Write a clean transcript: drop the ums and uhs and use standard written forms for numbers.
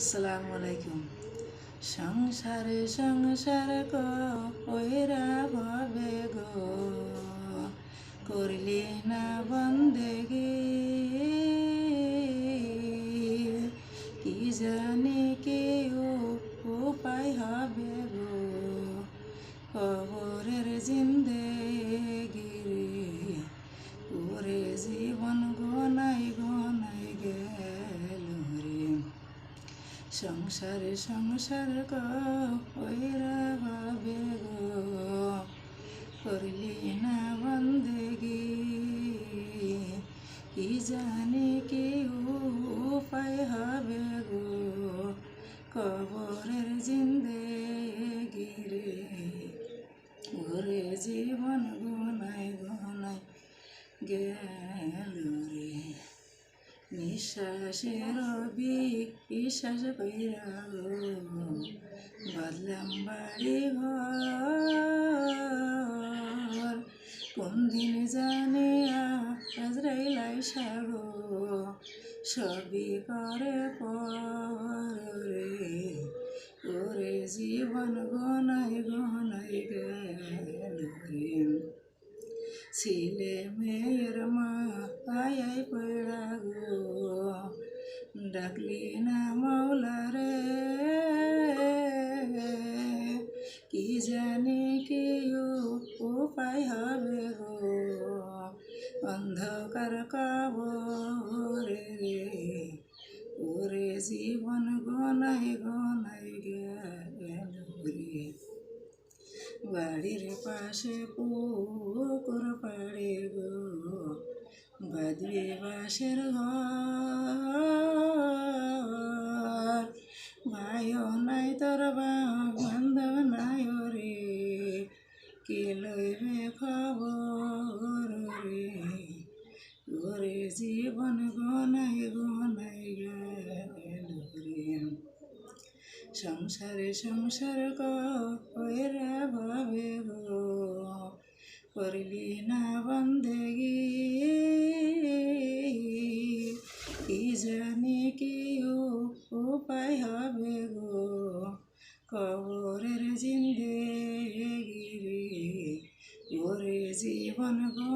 আসসালামু আলাইকুম। সংসারে সংসার কইরা ভবে গো, করলি না বন্দেগি, কি জানি কি উপায় হবে গো, কবরের জিন্দেগি রে, ওরে জীবন গনাই গনাই গেল রে। সংসারে সংসার কইরা ভাবে গো, করলি না বন্দেগি, কি জানি কি উপায় হবে গো, কবরের জিন্দেগি রে, ওরে জীবন গনাই গনাই গেল রে। নিঃশ্বাসের বিশ্বাস কইরা গো, বাদলাম বাড়ি ঘর, কোন দিন জানি আজরাইল আইসা গো, সবই করে পর রে, ওরে জীবন গনাই গনাই গেল রে। ছিলে মেয়ের মা পায়াই পড়া গো, ডাকলি না মাওলা রে, কি জানি কি উপায় হবে গো, অন্ধকার কবরে রে, ওরে জীবন গনাই গনাই গেল রে। বাড়ির পাশে পুকুর পাড়ে গো, বাঁধবে বাঁশের ঘর, ভাইও নাই তোর বান্ধব নাই রে, কে লইবে খবর রে, ওরে জীবন গনাই গনাই গেল রে। সংসারে সংসার কইরা ভাবে গো, করলি না বন্দেগি, কি জানি কি উপায় হবে গো, কবরের জিন্দেগি রে, ওরে জীবন গো